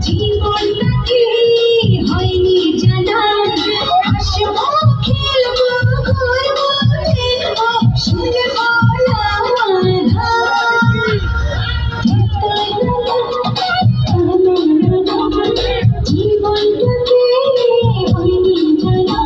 জীবনটাকে হয়নি জানা আসবো খেলবো করবো দেখবো শুনবো জীবনটাকে হয়নি জানা